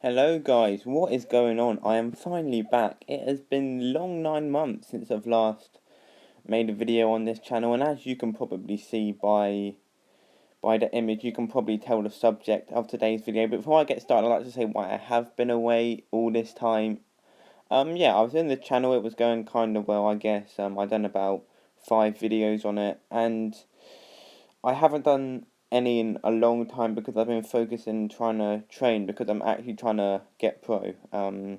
Hello guys, what is going on? I am finally back. It has been long 9 months since I've last made a video on this channel, and as you can probably see by the image, you can probably tell the subject of today's video. But before I get started, I'd like to say why I have been away all this time. Yeah, I was in the channel, it was going kind of well, I guess. I've done about 5 videos on it, and I haven't done any in a long time because I've been focusing trying to train because I'm actually trying to get pro. And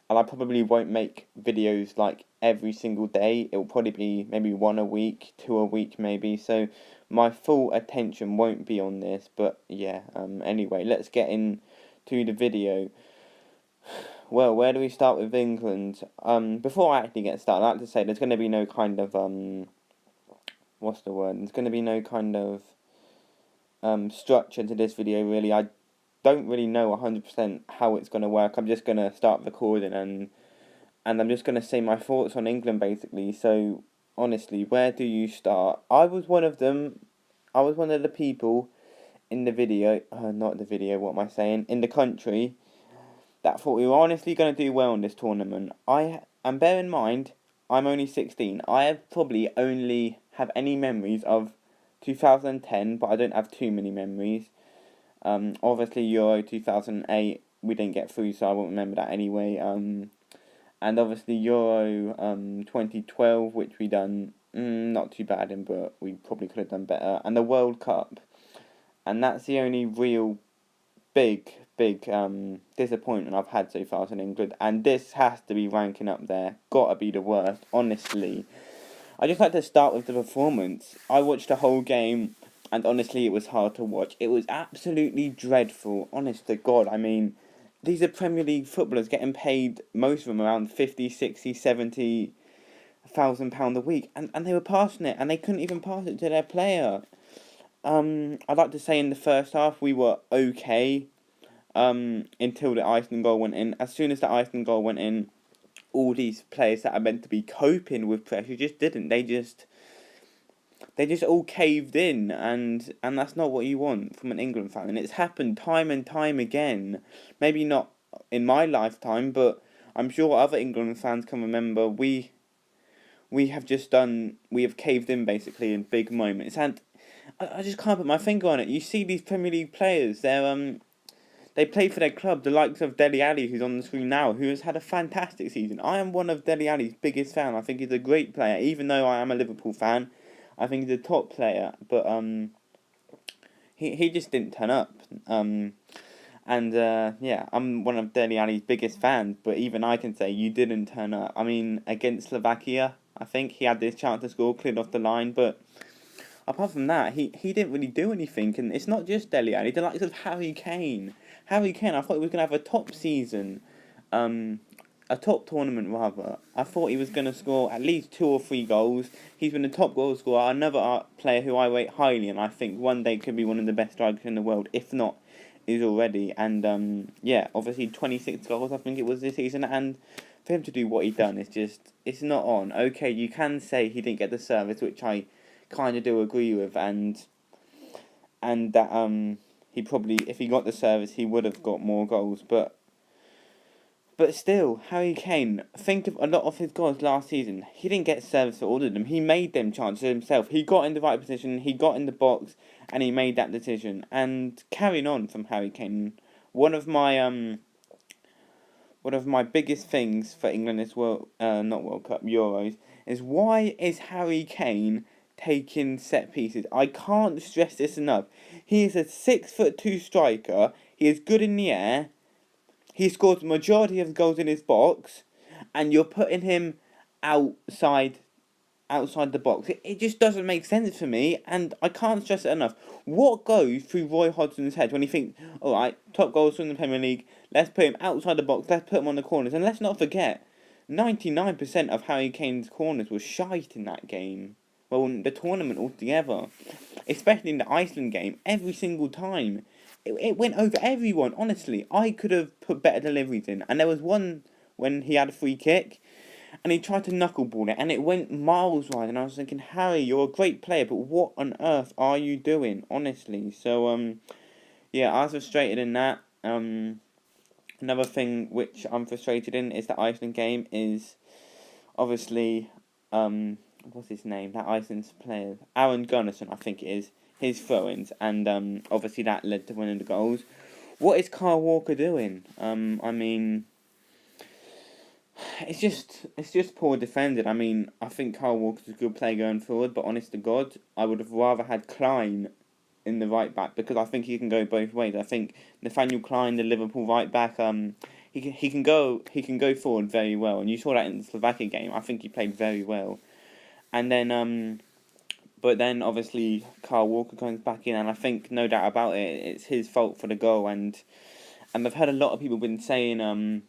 I probably won't make videos like every single day. It will probably be maybe one a week, two a week maybe. So my full attention won't be on this. But yeah. Anyway, let's get into the video. Well, where do we start with England? Before I actually get started, I'd like to say there's going to be no kind of what's the word? There's going to be no kind of structure to this video. Really, I don't really know 100% how it's going to work. I'm just going to start recording and I'm just going to say my thoughts on England basically. So honestly, where do you start? I was one of them. I was one of the people in the video, not the video, what am I saying? In the country that thought we were honestly going to do well in this tournament. And bear in mind, I'm only 16. I have probably only have any memories of 2010, but I don't have too many memories. Obviously Euro 2008 we didn't get through, so I won't remember that anyway. And obviously Euro 2012, which we done not too bad in, but we probably could have done better. And the World Cup, and that's the only real big disappointment I've had so far in England. And this has to be ranking up there. Gotta be the worst, honestly. I just like to start with the performance. I watched the whole game, and honestly, it was hard to watch. It was absolutely dreadful, honest to God. I mean, these are Premier League footballers getting paid, most of them around 50, 60, 70,000 pound a week, and they were passing it, and they couldn't even pass it to their player. I'd like to say in the first half we were okay, until the Iceland goal went in. As soon as the Iceland goal went in, all these players that are meant to be coping with pressure just didn't. They just all caved in, and that's not what you want from an England fan. And it's happened time and time again. Maybe not in my lifetime, but I'm sure other England fans can remember. We have caved in basically in big moments, and I just can't put my finger on it. You see these Premier League players, they play for their club, the likes of Dele Alli, who's on the screen now, who has had a fantastic season. I am one of Dele Alli's biggest fans. I think he's a great player, even though I am a Liverpool fan. I think he's a top player, but he just didn't turn up. Yeah, I'm one of Dele Alli's biggest fans, but even I can say you didn't turn up. I mean, against Slovakia, I think he had this chance to score, cleared off the line, but apart from that, he didn't really do anything. And it's not just Dele Alli, the likes of Harry Kane. Harry Kane, I thought he was going to have a top season, a top tournament rather. I thought he was going to score at least 2 or 3 goals. He's been a top goal scorer, another player who I rate highly, and I think one day could be one of the best strikers in the world, if not is already. And yeah, obviously 26 goals I think it was this season, and for him to do what he done is just, it's not on. Okay, you can say he didn't get the service, which I kind of do agree with, and that he probably, if he got the service, he would have got more goals. But still, Harry Kane, think of a lot of his goals last season. He didn't get service for all of them. He made them chances himself. He got in the right position, he got in the box, and he made that decision. And carrying on from Harry Kane, one of my biggest things for England this not World Cup, Euros, is why is Harry Kane taking set pieces? I can't stress this enough. He is a 6'2" striker. He is good in the air. He scores the majority of goals in his box, and you're putting him outside the box. It just doesn't make sense for me, and I can't stress it enough. What goes through Roy Hodgson's head when he thinks, alright, top goals from the Premier League, let's put him outside the box, let's put him on the corners, and let's not forget, 99% of Harry Kane's corners were shite in that game. Well, in the tournament altogether. Especially in the Iceland game, every single time. It went over everyone, honestly. I could have put better deliveries in. And there was one when he had a free kick, and he tried to knuckleball it, and it went miles wide. And I was thinking, Harry, you're a great player, but what on earth are you doing, honestly? So, yeah, I was frustrated in that. Another thing which I'm frustrated in is the Iceland game is obviously, what's his name? That Iceland player, Aaron Gunnarsson, I think it is. His throw-ins, and obviously that led to winning the goals. What is Kyle Walker doing? I mean, it's just poor defending. I mean, I think Kyle Walker's a good player going forward, but honest to God, I would have rather had Klein in the right back because I think he can go both ways. I think Nathaniel Klein, the Liverpool right back, he can go forward very well, and you saw that in the Slovakia game. I think he played very well, and then but then obviously Kyle Walker comes back in, and I think no doubt about it, it's his fault for the goal. And I've heard a lot of people been saying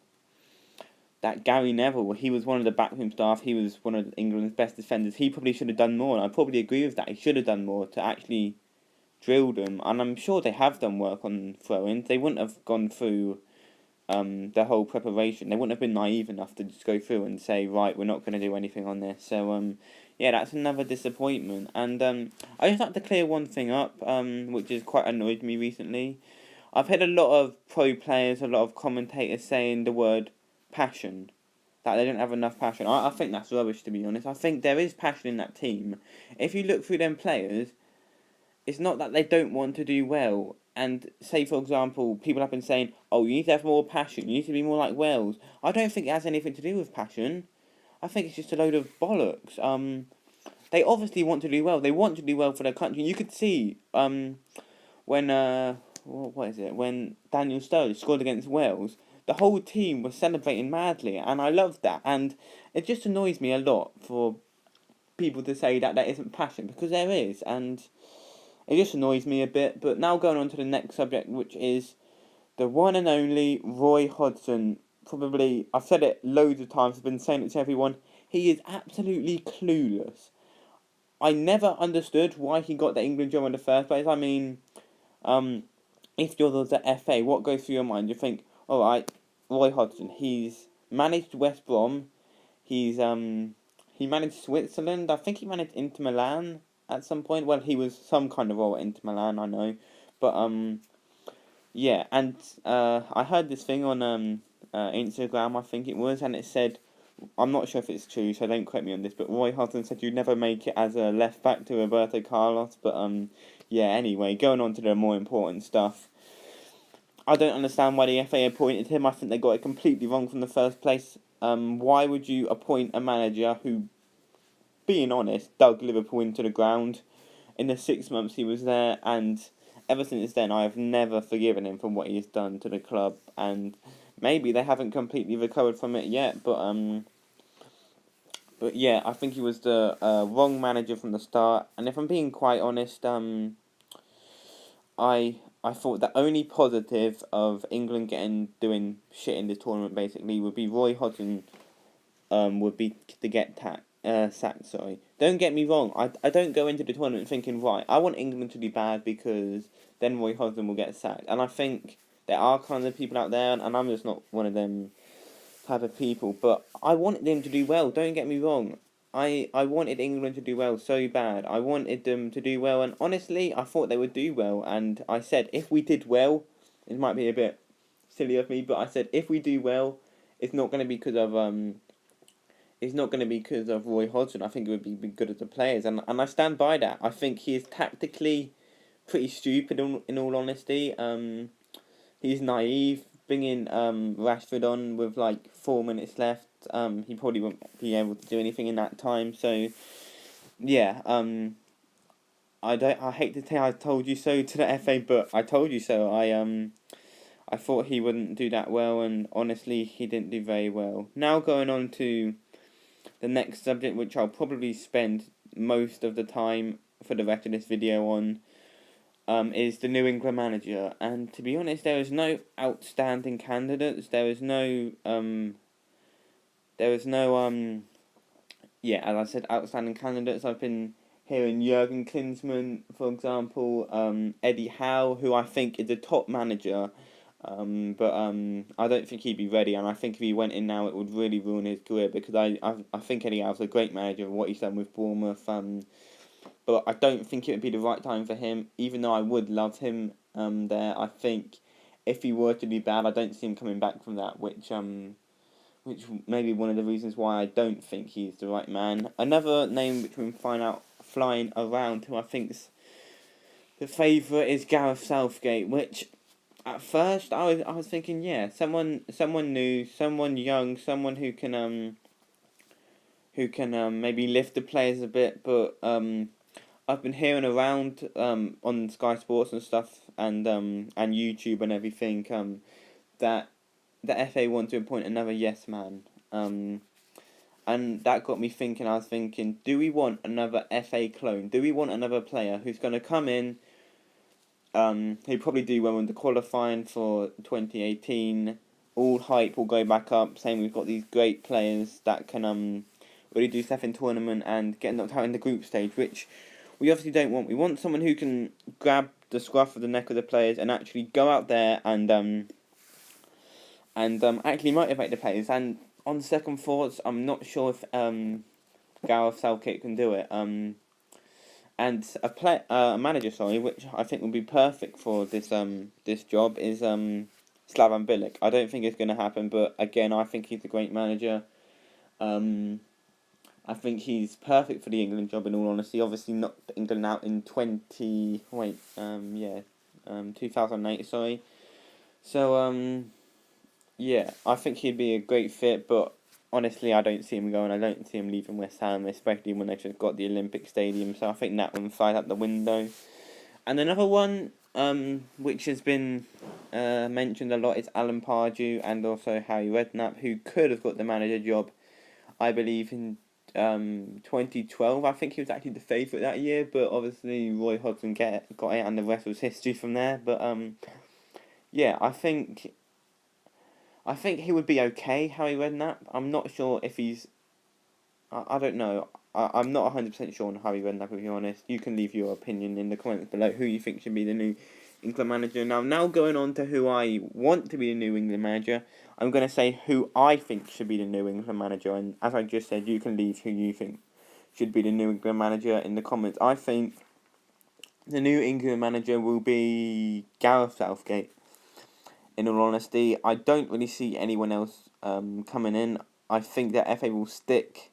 that Gary Neville, he was one of the backroom staff, he was one of England's best defenders. He probably should have done more, and I probably agree with that. He should have done more to actually drill them, and I'm sure they have done work on throw-ins. They wouldn't have gone through the whole preparation. They wouldn't have been naive enough to just go through and say, right, we're not going to do anything on this. So, yeah, that's another disappointment. And I just like to clear one thing up, which has quite annoyed me recently. I've heard a lot of pro players, a lot of commentators saying the word passion, that they don't have enough passion. I think that's rubbish, to be honest. I think there is passion in that team. If you look through them players, it's not that they don't want to do well. And say, for example, people have been saying, oh, you need to have more passion, you need to be more like Wales. I don't think it has anything to do with passion. I think it's just a load of bollocks. They obviously want to do well. They want to do well for their country. You could see when what is it? When Daniel Sturridge scored against Wales, the whole team was celebrating madly, and I loved that. And it just annoys me a lot for people to say that there isn't passion, because there is, and it just annoys me a bit. But now going on to the next subject, which is the one and only Roy Hodgson. Probably, I've said it loads of times, I've been saying it to everyone, he is absolutely clueless. I never understood why he got the England job in the first place. I mean, um, if you're the FA, what goes through your mind? You think, alright, Roy Hodgson, he's managed West Brom, he managed Switzerland, I think he managed Inter Milan at some point. Well, he was some kind of role at Inter Milan, I know. But, yeah, and I heard this thing on Instagram, I think it was, and it said, I'm not sure if it's true, so don't quote me on this, but Roy Hodgson said you'd never make it as a left back to Roberto Carlos. But yeah, anyway, going on to the more important stuff. I don't understand why the FA appointed him. I think they got it completely wrong from the first place. Why would you appoint a manager who, being honest, dug Liverpool into the ground in the 6 months he was there? And ever since then, I have never forgiven him for what he has done to the club. And maybe they haven't completely recovered from it yet, but yeah, I think he was the wrong manager from the start. And if I'm being quite honest, I thought the only positive of England doing shit in this tournament basically would be Roy Hodgson would be to get sacked. Sorry, don't get me wrong. I don't go into the tournament thinking, right, I want England to be bad because then Roy Hodgson will get sacked. And I think there are kind of people out there, and I'm just not one of them type of people. But I wanted them to do well. Don't get me wrong. I wanted England to do well so bad. I wanted them to do well, and honestly, I thought they would do well. And I said, if we did well, it might be a bit silly of me, but I said if we do well, it's not going to be because of it's not going to be because of Roy Hodgson. I think it would be good as the players, and I stand by that. I think he is tactically pretty stupid. In all honesty, he's naive. Bringing Rashford on with like 4 minutes left, he probably won't be able to do anything in that time. So yeah, I hate to say I told you so to the FA, but I told you so. I thought he wouldn't do that well, and honestly, he didn't do very well. Now going on to the next subject, which I'll probably spend most of the time for the rest of this video on, is the New England manager. And to be honest, there is no outstanding candidates. Yeah, as I said, outstanding candidates. I've been hearing Jurgen Klinsmann, for example, Eddie Howe, who I think is a top manager. But I don't think he'd be ready, and I think if he went in now, it would really ruin his career, because I think Eddie Howe's a great manager, what he's done with Bournemouth. But I don't think it would be the right time for him, even though I would love him there. I think if he were to do bad, I don't see him coming back from that, which may be one of the reasons why I don't think he's the right man. Another name which we've been flying around, who I think's the favourite, is Gareth Southgate, which at first I was thinking, yeah, someone new, someone young, someone who can maybe lift the players a bit, but I've been hearing around on Sky Sports and stuff and YouTube and everything that the FA want to appoint another yes man. And that got me thinking. I was thinking, do we want another FA clone? Do we want another player who's going to come in? He'll probably do well in the qualifying for 2018. All hype will go back up, saying we've got these great players that can really do stuff in tournament and get knocked out in the group stage, which we obviously don't want. We want someone who can grab the scruff of the neck of the players and actually go out there and actually motivate the players. And on second thoughts, I'm not sure if Gareth Southgate can do it. And a manager, which I think would be perfect for this job is Slaven Bilic. I don't think it's going to happen, but again, I think he's a great manager. I think he's perfect for the England job. In all honesty, obviously knocked England out in 2008. Sorry. So yeah, I think he'd be a great fit, but honestly, I don't see him going. I don't see him leaving West Ham, especially when they've just got the Olympic Stadium. So I think that one flies out the window. And another one, which has been mentioned a lot, is Alan Pardew and also Harry Redknapp, who could have got the manager job, I believe, in 2012. I think he was actually the favourite that year, but obviously Roy Hodgson got it, and the rest was history from there. But yeah, I think he would be okay, Harry Redknapp. I'm not sure if he's... I don't know. I'm not 100% sure on Harry Redknapp, to be honest. You can leave your opinion in the comments below who you think should be the new England manager. Now going on to who I want to be the new England manager, I'm going to say who I think should be the new England manager. And as I just said, you can leave who you think should be the new England manager in the comments. I think the new England manager will be Gareth Southgate. In all honesty, I don't really see anyone else coming in. I think that FA will stick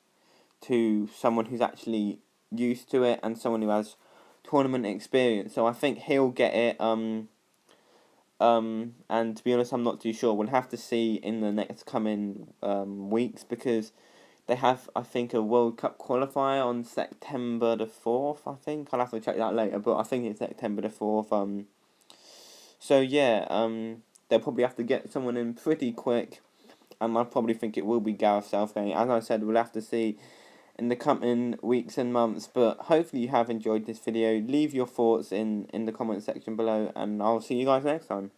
to someone who's actually used to it and someone who has tournament experience. So I think he'll get it. And to be honest, I'm not too sure. We'll have to see in the next coming weeks, because they have, I think, a World Cup qualifier on September the 4th, I think. I'll have to check that later, but I think it's September the 4th. So yeah, they'll probably have to get someone in pretty quick, and I probably think it will be Gareth Southgate. As I said, we'll have to see in the coming weeks and months, but hopefully you have enjoyed this video. Leave your thoughts in the comment section below, and I'll see you guys next time.